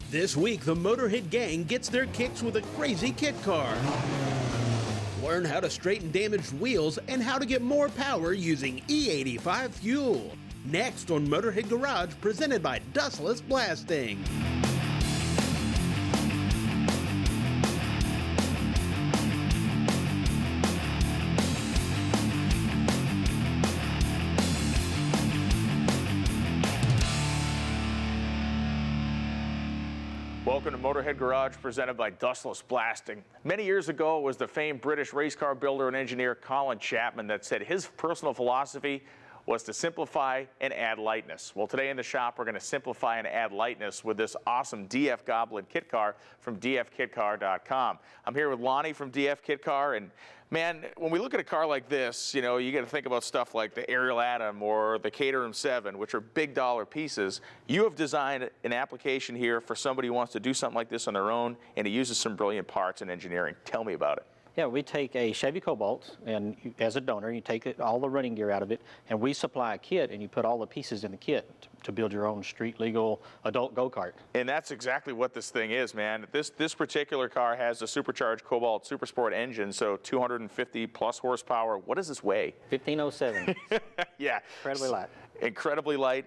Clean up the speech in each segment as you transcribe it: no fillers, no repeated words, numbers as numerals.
This week, the Motorhead gang gets their kicks with a crazy kit car. Learn how to straighten damaged wheels and how to get more power using E85 fuel. Next on Motorhead Garage, presented by Dustless Blasting. Welcome to Motorhead Garage, presented by Dustless Blasting. Many years ago, it was the famed British race car builder and engineer Colin Chapman that said his personal philosophy was to simplify and add lightness. Well, today in the shop, we're going to simplify and add lightness with this awesome DF Goblin kit car from dfkitcar.com. I'm here with Lonnie from DF Kit Car, and man, when we look at a car like this, you know, you got to think about stuff like the Ariel Atom or the Caterham 7, which are big dollar pieces. You have designed an application here for somebody who wants to do something like this on their own, and it uses some brilliant parts and engineering. Tell me about it. Yeah, we take a Chevy Cobalt, and as a donor, you take all the running gear out of it, and we supply a kit, and you put all the pieces in the kit to build your own street-legal adult go-kart. And that's exactly what this thing is, man. This particular car has a supercharged Cobalt Super Sport engine, so 250 plus horsepower. What does this weigh? 1507. Yeah. Incredibly light. Incredibly light.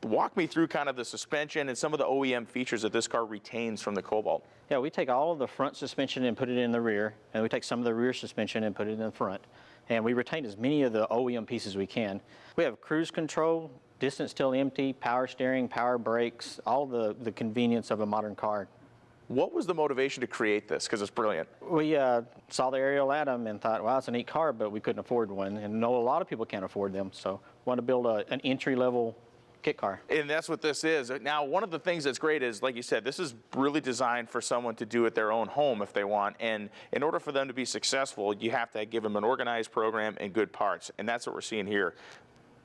Walk me through kind of the suspension and some of the OEM features that this car retains from the Cobalt. Yeah, we take all of the front suspension and put it in the rear, and we take some of the rear suspension and put it in the front. And we retain as many of the OEM pieces as we can. We have cruise control, distance still empty, power steering, power brakes, all the convenience of a modern car. What was the motivation to create this? Because it's brilliant. We saw the Ariel Atom and thought, wow, it's a neat car, but we couldn't afford one. And know a lot of people can't afford them, so wanted to build an entry-level kit car. And that's what this is. Now, one of the things that's great is, like you said, this is really designed for someone to do at their own home if they want. And in order for them to be successful, you have to give them an organized program and good parts. And that's what we're seeing here.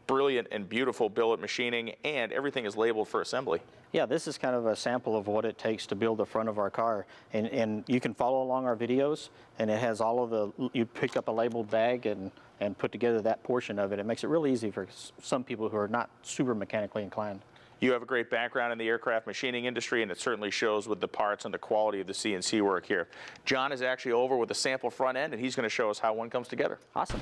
Brilliant and beautiful billet machining, and everything is labeled for assembly. Yeah, this is kind of a sample of what it takes to build the front of our car. And you can follow along our videos, and it has all of the, you pick up a labeled bag and put together that portion of it. It makes it really easy for some people who are not super mechanically inclined. You have a great background in the aircraft machining industry, and it certainly shows with the parts and the quality of the CNC work here. John is actually over with a sample front end, and he's going to show us how one comes together. Awesome.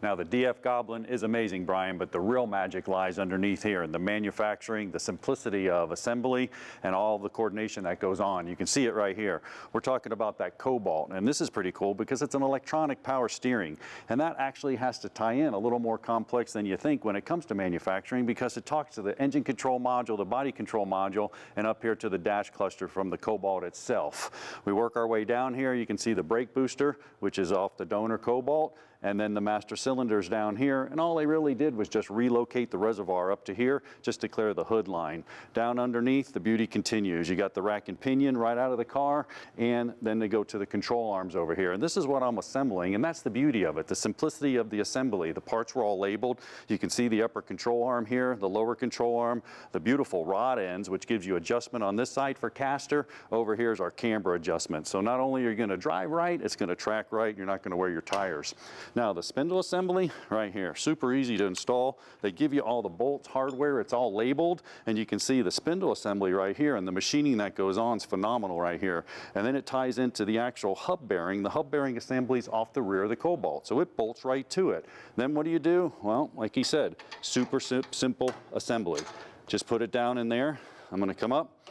Now, the DF Goblin is amazing, Brian, but the real magic lies underneath here in the manufacturing, the simplicity of assembly, and all the coordination that goes on. You can see it right here. We're talking about that Cobalt, and this is pretty cool because it's an electronic power steering, and that actually has to tie in a little more complex than you think when it comes to manufacturing, because it talks to the engine control module, the body control module, and up here to the dash cluster from the Cobalt itself. We work our way down here. You can see the brake booster, which is off the donor Cobalt, and then the master cylinders down here, and all they really did was just relocate the reservoir up to here just to clear the hood line. Down underneath, the beauty continues. You got the rack and pinion right out of the car, and then they go to the control arms over here. And this is what I'm assembling, and that's the beauty of it, the simplicity of the assembly. The parts were all labeled. You can see the upper control arm here, the lower control arm, the beautiful rod ends, which gives you adjustment on this side for caster. Over here is our camber adjustment. So not only are you going to drive right, it's going to track right, you're not going to wear your tires. Now, the spindle assembly right here, super easy to install. They give you all the bolts, hardware, it's all labeled, and you can see the spindle assembly right here, and the machining that goes on is phenomenal right here. And then it ties into the actual hub bearing. The hub bearing assembly is off the rear of the Cobalt, so it bolts right to it. Then what do? Well, like he said, super simple assembly. Just put it down in there. I'm going to come up,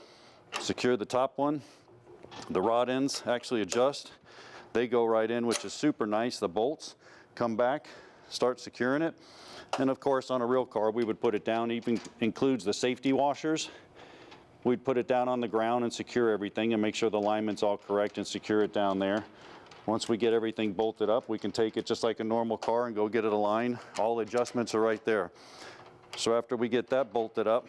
secure the top one. The rod ends actually adjust. They go right in, which is super nice, the bolts. Come back, start securing it. And of course, on a real car, we would put it down, even includes the safety washers. We'd put it down on the ground and secure everything and make sure the alignment's all correct and secure it down there. Once we get everything bolted up, we can take it just like a normal car and go get it aligned. All adjustments are right there. So after we get that bolted up,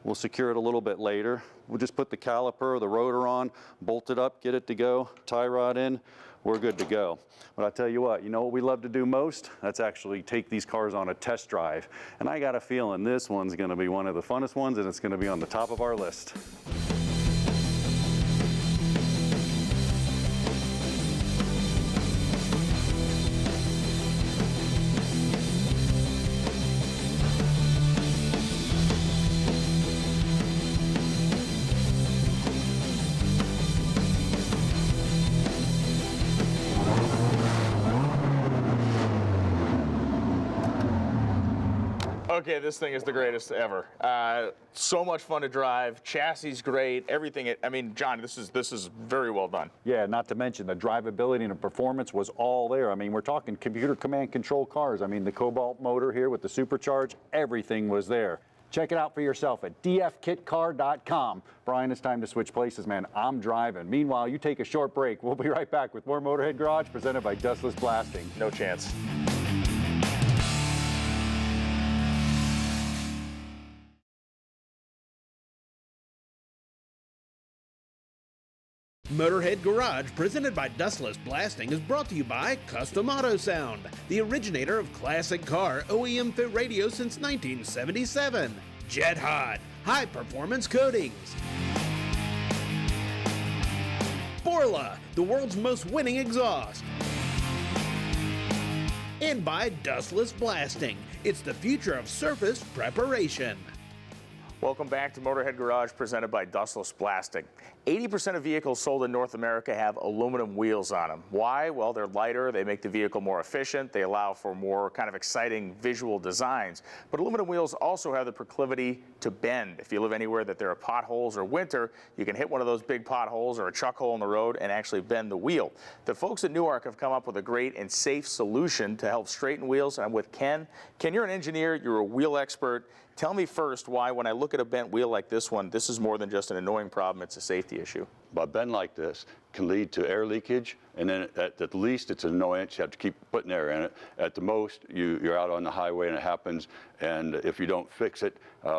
we'll secure it a little bit later. We'll just put the caliper or the rotor on, bolt it up, get it to go, tie rod in, we're good to go. But I tell you what we love to do most? That's actually take these cars on a test drive. And I got a feeling this one's gonna be one of the funnest ones, and it's gonna be on the top of our list. Okay, this thing is the greatest ever. So much fun to drive. Chassis great. Everything. I mean, John, this is very well done. Yeah, not to mention the drivability and the performance was all there. I mean, we're talking computer command control cars. I mean, the Cobalt motor here with the supercharged, everything was there. Check it out for yourself at dfkitcar.com. Brian, it's time to switch places, man. I'm driving. Meanwhile, you take a short break. We'll be right back with more Motorhead Garage presented by Dustless Blasting. No chance. Motorhead Garage, presented by Dustless Blasting, is brought to you by Custom Auto Sound, the originator of classic car OEM fit radio since 1977. Jet Hot, high-performance coatings. Borla, the world's most winning exhaust. And by Dustless Blasting, it's the future of surface preparation. Welcome back to Motorhead Garage, presented by Dustless Blasting. 80% of vehicles sold in North America have aluminum wheels on them. Why? Well, they're lighter, they make the vehicle more efficient, they allow for more kind of exciting visual designs. But aluminum wheels also have the proclivity to bend. If you live anywhere that there are potholes or winter, you can hit one of those big potholes or a chuck hole in the road and actually bend the wheel. The folks at Newark have come up with a great and safe solution to help straighten wheels. I'm with Ken. Ken, you're an engineer, you're a wheel expert. Tell me first why, when I look at a bent wheel like this one, this is more than just an annoying problem, it's a safety issue. A bend like this can lead to air leakage, and then at the least it's an annoyance. You have to keep putting air in it. At the most, you're out on the highway and it happens, and if you don't fix it,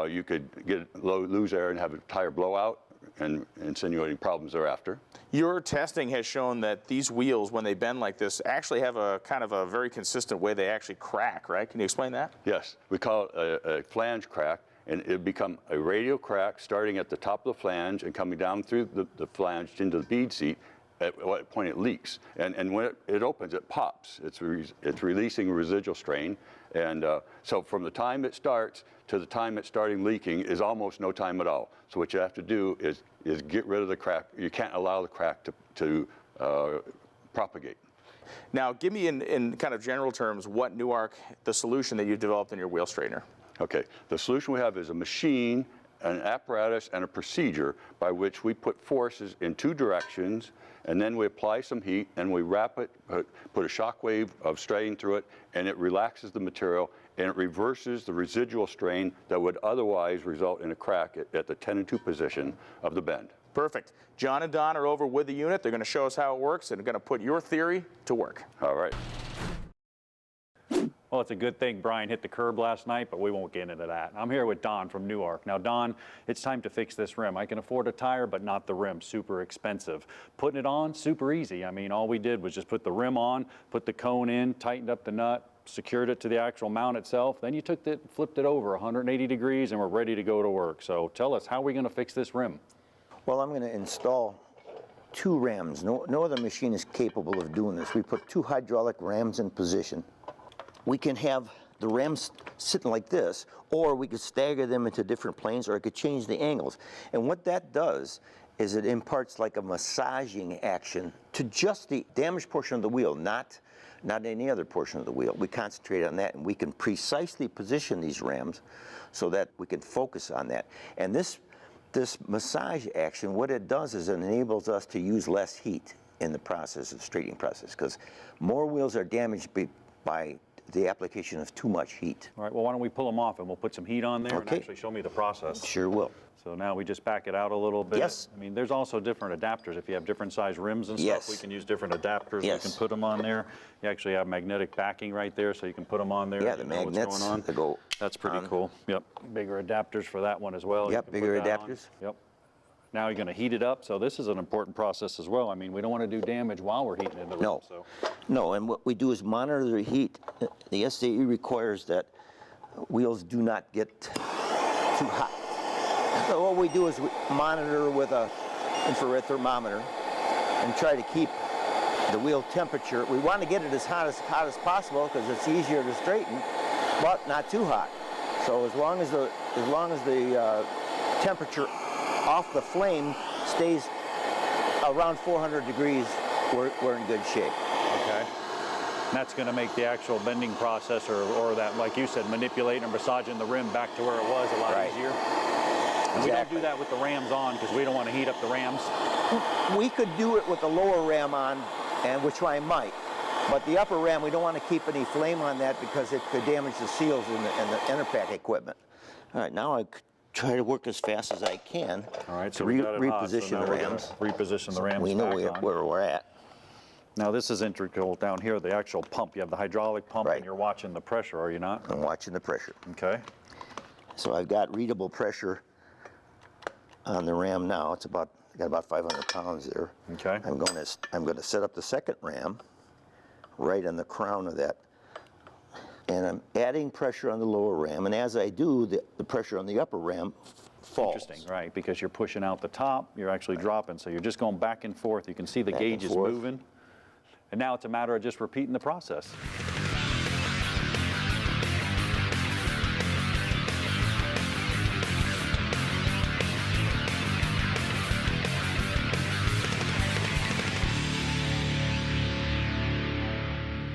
you could lose air and have a tire blowout, and insinuating problems thereafter. Your testing has shown that these wheels, when they bend like this, actually have a kind of a very consistent way they actually crack, right? Can you explain that? Yes, we call it a flange crack, and it become a radial crack starting at the top of the flange and coming down through the flange into the bead seat. At what point it leaks, and when it opens, it pops. It's releasing residual strain, and so from the time it starts to the time it's starting leaking is almost no time at all. So what you have to do is get rid of the crack. You can't allow the crack to propagate. Now, give me in kind of general terms what Newark, the solution that you developed in your wheel straightener. Okay, the solution we have is a machine, an apparatus, and a procedure by which we put forces in two directions, and then we apply some heat, and we wrap it, put a shock wave of strain through it, and it relaxes the material, and it reverses the residual strain that would otherwise result in a crack at the 10 and 2 position of the bend. Perfect. John and Don are over with the unit. They're going to show us how it works, and they're going to put your theory to work. All right. Well, it's a good thing Brian hit the curb last night, but we won't get into that. I'm here with Don from Newark. Now, Don, it's time to fix this rim. I can afford a tire, but not the rim. Super expensive. Putting it on, super easy. I mean, all we did was just put the rim on, put the cone in, tightened up the nut, secured it to the actual mount itself. Then you took it, flipped it over 180 degrees, and we're ready to go to work. So tell us, how are we going to fix this rim? Well, I'm going to install 2 rams. No other machine is capable of doing this. We put 2 hydraulic rams in position. We can have the rams sitting like this, or we could stagger them into different planes, or I could change the angles. And what that does is it imparts like a massaging action to just the damaged portion of the wheel, not any other portion of the wheel. We concentrate on that, and we can precisely position these rams so that we can focus on that. And this massage action, what it does is it enables us to use less heat in the process, of straightening process, because more wheels are damaged by the application of too much heat. All right, well, why don't we pull them off and we'll put some heat on there Okay. and actually show me the process. Sure will. So now we just back it out a little bit. Yes. I mean, there's also different adapters. If you have different size rims and Yes. stuff, we can use different adapters. Yes. We can put them on there. You actually have magnetic backing right there, so you can put them on there. Yeah, and the you know what's magnets going on. that go That's pretty on. cool. Yep. Bigger adapters for that one as well. You Yep, can put bigger that on. adapters. Yep. Now you're going to heat it up, so this is an important process as well. I mean, we don't want to do damage while we're heating it. No. So. No, and what we do is monitor the heat. The SAE requires that wheels do not get too hot. So what we do is we monitor with an infrared thermometer and try to keep the wheel temperature. We want to get it as hot as possible because it's easier to straighten, but not too hot. So as long as the temperature off the flame stays around 400 degrees, we're in good shape. Okay. that's going to make the actual bending process or that, like you said, manipulating or massaging the rim back to where it was a lot easier. And we don't do that with the rams on because we don't want to heat up the rams. We could do it with the lower ram on, and which I might. But the upper ram, we don't want to keep any flame on that because it could damage the seals and the Interpack equipment. All right, now I try to work as fast as I can. All right, to so we got it hot, reposition so now the we're gonna rams. reposition the rams. We know back where we're at. Now this is integral down here, the actual pump. You have the hydraulic pump and you're watching the pressure, are you not? I'm watching the pressure. Okay. So I've got readable pressure on the ram now. It's about, I got about 500 pounds there. Okay. I'm going to set up the second ram right on the crown of that. And I'm adding pressure on the lower ram, and as I do, the pressure on the upper ram falls. Interesting, right, because you're pushing out the top, you're actually dropping, so you're just going back and forth. You can see the Back gauge and is forth. moving, and now it's a matter of just repeating the process.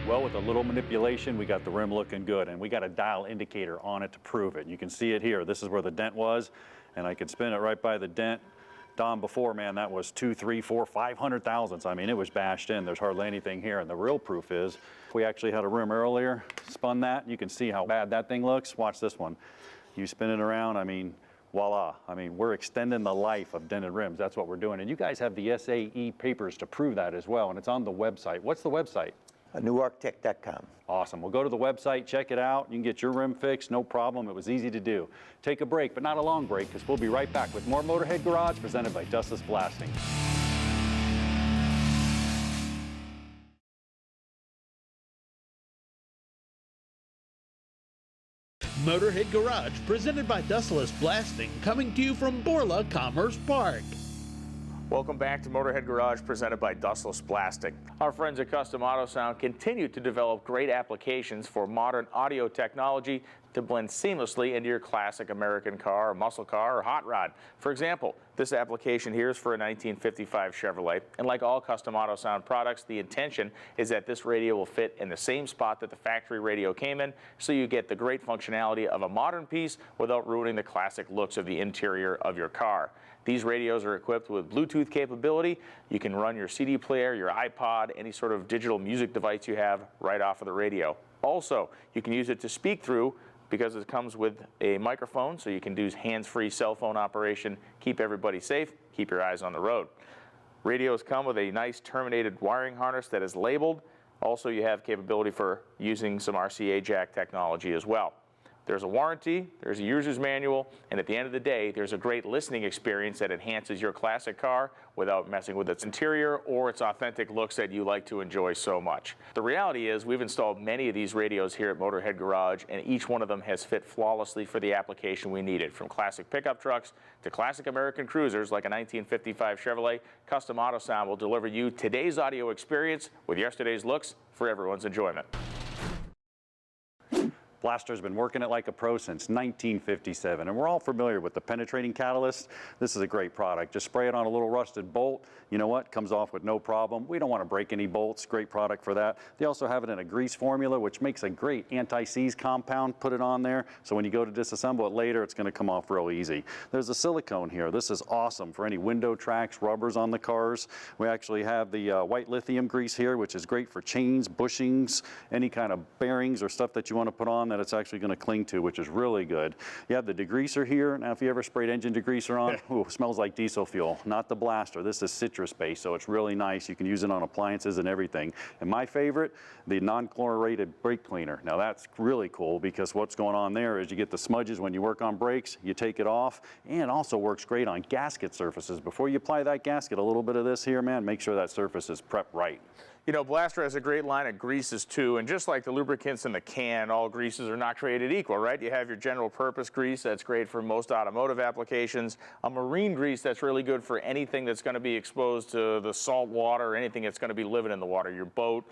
Well, with a little manipulation, we got the rim looking good, and we got a dial indicator on it to prove it. You can see it here. This is where the dent was, and I could spin it right by the dent. Don, before, man, that was 2, 3, 4, 500 thousandths. I mean, it was bashed in. There's hardly anything here, and the real proof is, we actually had a rim earlier, spun that. You can see how bad that thing looks. Watch this one. You spin it around, I mean, voila. I mean, we're extending the life of dented rims. That's what we're doing, and you guys have the SAE papers to prove that as well, and it's on the website. What's the website? NewArchitect.com. Awesome. Well, go to the website, check it out. You can get your rim fixed, no problem. It was easy to do. Take a break, but not a long break, because we'll be right back with more Motorhead Garage presented by Justice Blasting. Motorhead Garage, presented by Dustless Blasting, coming to you from Borla Commerce Park. Welcome back to Motorhead Garage, presented by Dustless Blasting. Our friends at Custom Auto Sound continue to develop great applications for modern audio technology to blend seamlessly into your classic American car, or muscle car, or hot rod. For example, this application here is for a 1955 Chevrolet, and like all Custom Auto Sound products, the intention is that this radio will fit in the same spot that the factory radio came in, so you get the great functionality of a modern piece without ruining the classic looks of the interior of your car. These radios are equipped with Bluetooth capability. You can run your CD player, your iPod, any sort of digital music device you have right off of the radio. Also, you can use it to speak through because it comes with a microphone, so you can do hands-free cell phone operation, keep everybody safe, keep your eyes on the road. Radios come with a nice terminated wiring harness that is labeled. Also, you have capability for using some RCA jack technology as well. There's a warranty, there's a user's manual, and at the end of the day, there's a great listening experience that enhances your classic car without messing with its interior or its authentic looks that you like to enjoy so much. The reality is we've installed many of these radios here at Motorhead Garage, and each one of them has fit flawlessly for the application we needed. From classic pickup trucks to classic American cruisers like a 1955 Chevrolet, Custom Auto Sound will deliver you today's audio experience with yesterday's looks for everyone's enjoyment. Blaster's been working it like a pro since 1957, and we're all familiar with the penetrating catalyst. This is a great product. Just spray it on a little rusted bolt. You know what? Comes off with no problem. We don't want to break any bolts. Great product for that. They also have it in a grease formula, which makes a great anti-seize compound. Put it on there, so when you go to disassemble it later, it's going to come off real easy. There's a silicone here. This is awesome for any window tracks, rubbers on the cars. We actually have the white lithium grease here, which is great for chains, bushings, any kind of bearings or stuff that you want to put on that it's actually going to cling to, which is really good. You have the degreaser here. Now, if you ever sprayed engine degreaser on, ooh, smells like diesel fuel. Not the Blaster. This is citrus-based, so it's really nice. You can use it on appliances and everything. And my favorite, the non-chlorinated brake cleaner. Now, that's really cool because what's going on there is you get the smudges when you work on brakes, you take it off, and also works great on gasket surfaces. Before you apply that gasket, a little bit of this here, man, make sure that surface is prepped right. You know, Blaster has a great line of greases too, and just like the lubricants in the can, all greases are not created equal, right? You have your general purpose grease that's great for most automotive applications, a marine grease that's really good for anything that's going to be exposed to the salt water or anything that's going to be living in the water, your boat,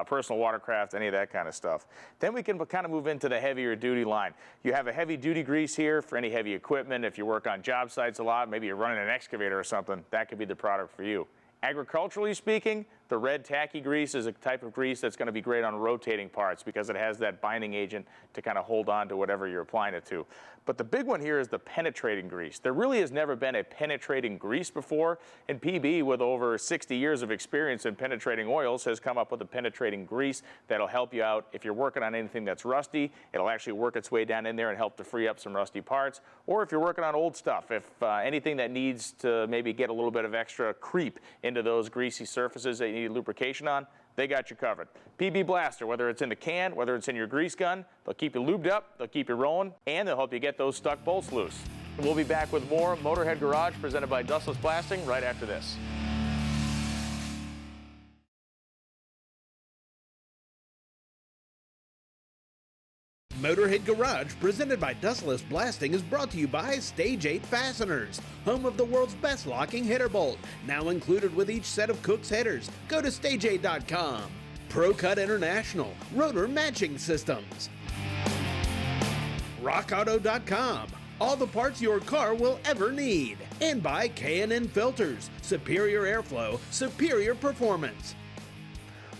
personal watercraft, any of that kind of stuff. Then we can kind of move into the heavier duty line. You have a heavy duty grease here for any heavy equipment. If you work on job sites a lot, maybe you're running an excavator or something, that could be the product for you. Agriculturally speaking, The red tacky grease is a type of grease that's going to be great on rotating parts because it has that binding agent to kind of hold on to whatever you're applying it to. But the big one here is the penetrating grease. There really has never been a penetrating grease before, and PB, with over 60 years of experience in penetrating oils, has come up with a penetrating grease that'll help you out if you're working on anything that's rusty. It'll actually work its way down in there and help to free up some rusty parts. Or if you're working on old stuff, if anything that needs to maybe get a little bit of extra creep into those greasy surfaces that you need lubrication on, they got you covered. PB Blaster, whether it's in the can, whether it's in your grease gun, they'll keep you lubed up, they'll keep you rolling, and they'll help you get those stuck bolts loose. We'll be back with more Motorhead Garage presented by Dustless Blasting right after this. Motorhead Garage, presented by Dustless Blasting, is brought to you by Stage 8 Fasteners, home of the world's best locking header bolt, now included with each set of Cook's headers. Go to stage8.com. ProCut International, rotor matching systems. RockAuto.com, all the parts your car will ever need. And by K&N Filters, superior airflow, superior performance.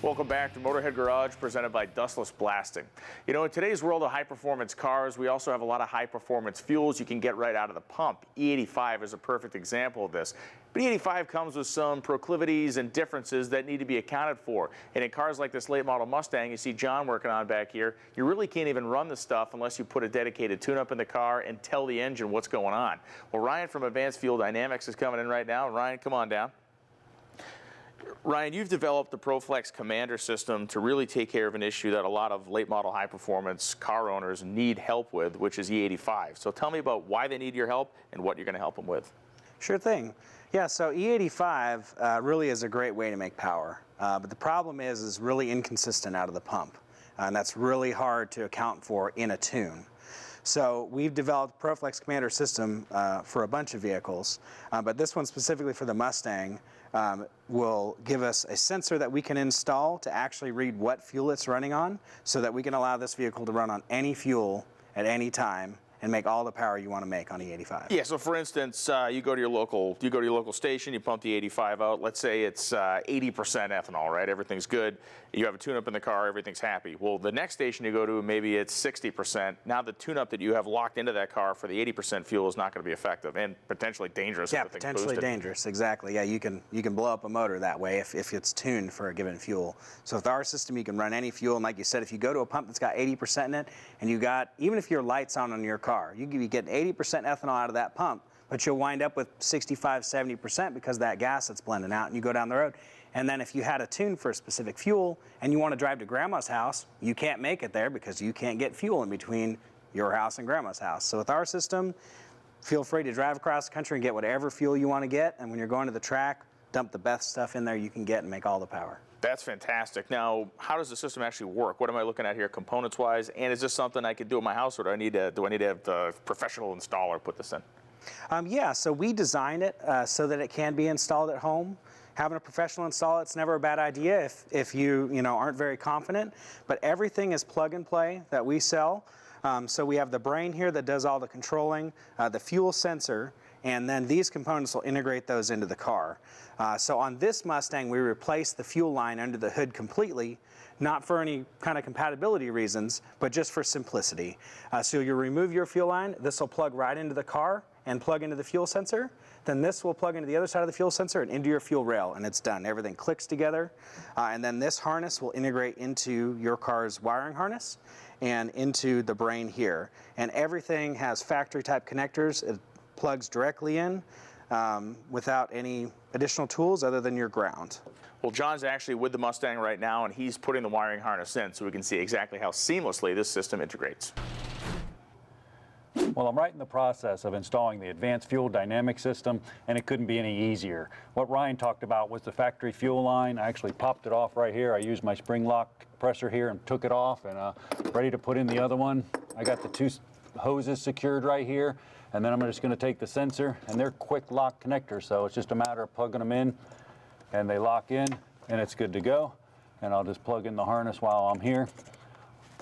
Welcome back to Motorhead Garage, presented by Dustless Blasting. You know, in today's world of high-performance cars, we also have a lot of high-performance fuels you can get right out of the pump. E85 is a perfect example of this. But E85 comes with some proclivities and differences that need to be accounted for. And in cars like this late-model Mustang you see John working on back here, you really can't even run the stuff unless you put a dedicated tune-up in the car and tell the engine what's going on. Well, Ryan from Advanced Fuel Dynamics is coming in right now. Ryan, come on down. Ryan, you've developed the ProFlex Commander system to really take care of an issue that a lot of late model high performance car owners need help with, which is E85. So tell me about why they need your help and what you're going to help them with. Sure thing. Yeah, so E85 really is a great way to make power. But the problem is really inconsistent out of the pump. And that's really hard to account for in a tune. So we've developed a ProFlex Commander system for a bunch of vehicles, but this one specifically for the Mustang will give us a sensor that we can install to actually read what fuel it's running on, so that we can allow this vehicle to run on any fuel at any time and make all the power you want to make on E85. Yeah, so for instance, you go to your local station, you pump the 85 out. Let's say it's 80% ethanol, right? Everything's good. You have a tune-up in the car, everything's happy. Well, the next station you go to, maybe it's 60%. Now the tune-up that you have locked into that car for the 80% fuel is not going to be effective and potentially dangerous. Yeah, if the thing's potentially boosted. dangerous. Exactly. Yeah, you can blow up a motor that way if it's tuned for a given fuel. So with our system, you can run any fuel, and like you said, if you go to a pump that's got 80% in it, and you got, even if your light's on your car, you could be getting 80% ethanol out of that pump, but you'll wind up with 65, 70% because of that gas that's blending out, and you go down the road. And then if you had a tune for a specific fuel and you want to drive to grandma's house, you can't make it there because you can't get fuel in between your house and grandma's house. So with our system, feel free to drive across the country and get whatever fuel you want to get, and when you're going to the track, dump the best stuff in there you can get and make all the power. That's fantastic. Now, how does the system actually work? What am I looking at here components-wise? And is this something I could do at my house, or do I need to have the professional installer put this in? Yeah, so we designed it so that it can be installed at home. Having a professional install it's never a bad idea if you aren't very confident, but everything is plug and play that we sell. So we have the brain here that does all the controlling, the fuel sensor, and then these components will integrate those into the car. So on this Mustang, we replaced the fuel line under the hood completely, not for any kind of compatibility reasons, but just for simplicity. So you remove your fuel line, this will plug right into the car and plug into the fuel sensor. Then this will plug into the other side of the fuel sensor and into your fuel rail, and it's done. Everything clicks together. And then this harness will integrate into your car's wiring harness and into the brain here. And everything has factory type connectors. It plugs directly in without any additional tools other than your ground. Well, John's actually with the Mustang right now, and he's putting the wiring harness in so we can see exactly how seamlessly this system integrates. Well, I'm right in the process of installing the Advanced Fuel Dynamic System, and it couldn't be any easier. What Ryan talked about was the factory fuel line. I actually popped it off right here. I used my spring lock compressor here and took it off, and ready to put in the other one. I got the two hoses secured right here, and then I'm just going to take the sensor, and they're quick lock connectors, so it's just a matter of plugging them in, and they lock in, and it's good to go. And I'll just plug in the harness while I'm here.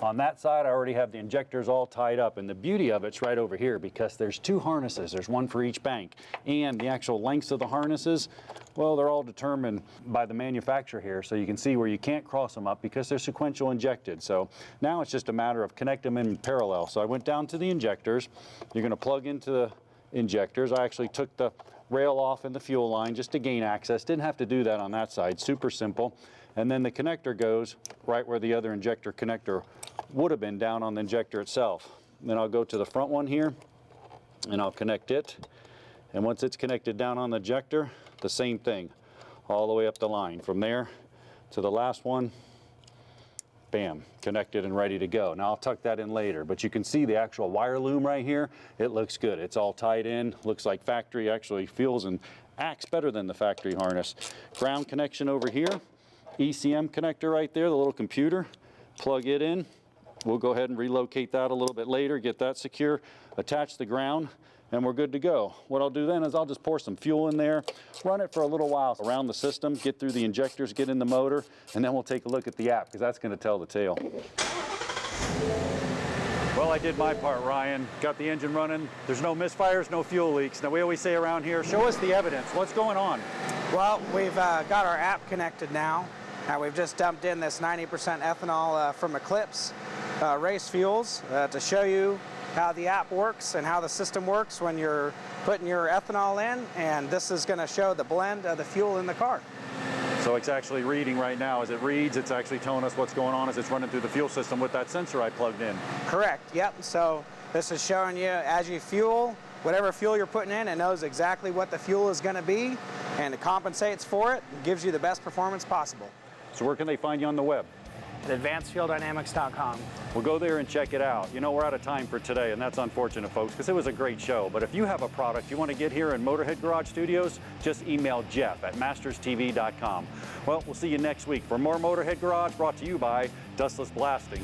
On that side, I already have the injectors all tied up, and the beauty of it's right over here because there's two harnesses. There's one for each bank, and the actual lengths of the harnesses Well, they're all determined by the manufacturer here, so you can see where you can't cross them up because they're sequential injected. So now it's just a matter of connect them in parallel. So I went down to the injectors. You're going to plug into the injectors. I actually took the rail off in the fuel line just to gain access. Didn't have to do that on that side. Super simple. And then the connector goes right where the other injector connector would have been, down on the injector itself. Then I'll go to the front one here and I'll connect it. And once it's connected down on the injector, the same thing, all the way up the line. From there to the last one, bam, connected and ready to go. Now I'll tuck that in later, but you can see the actual wire loom right here. It looks good. It's all tied in, looks like factory, actually feels and acts better than the factory harness. Ground connection over here, ECM connector right there, the little computer, plug it in. We'll go ahead and relocate that a little bit later, get that secure, attach the ground, and we're good to go. What I'll do then is I'll just pour some fuel in there, run it for a little while around the system, get through the injectors, get in the motor, and then we'll take a look at the app, because that's going to tell the tale. Well, I did my part, Ryan. Got the engine running. There's no misfires, no fuel leaks. Now, we always say around here, show us the evidence. What's going on? Well, we've got our app connected now. We've just dumped in this 90% ethanol from Eclipse race fuels to show you how the app works and how the system works when you're putting your ethanol in, and this is going to show the blend of the fuel in the car. So it's actually reading right now. As it reads, it's actually telling us what's going on as it's running through the fuel system with that sensor I plugged in. Correct, yep. So this is showing you as you fuel, whatever fuel you're putting in, it knows exactly what the fuel is going to be, and it compensates for it and gives you the best performance possible. So where can they find you on the web? At advancedfueldynamics.com. We'll go there and check it out. You know, we're out of time for today, and that's unfortunate, folks, because it was a great show. But if you have a product you want to get here in Motorhead Garage Studios, just email Jeff at masterstv.com. Well, we'll see you next week for more Motorhead Garage, brought to you by Dustless Blasting.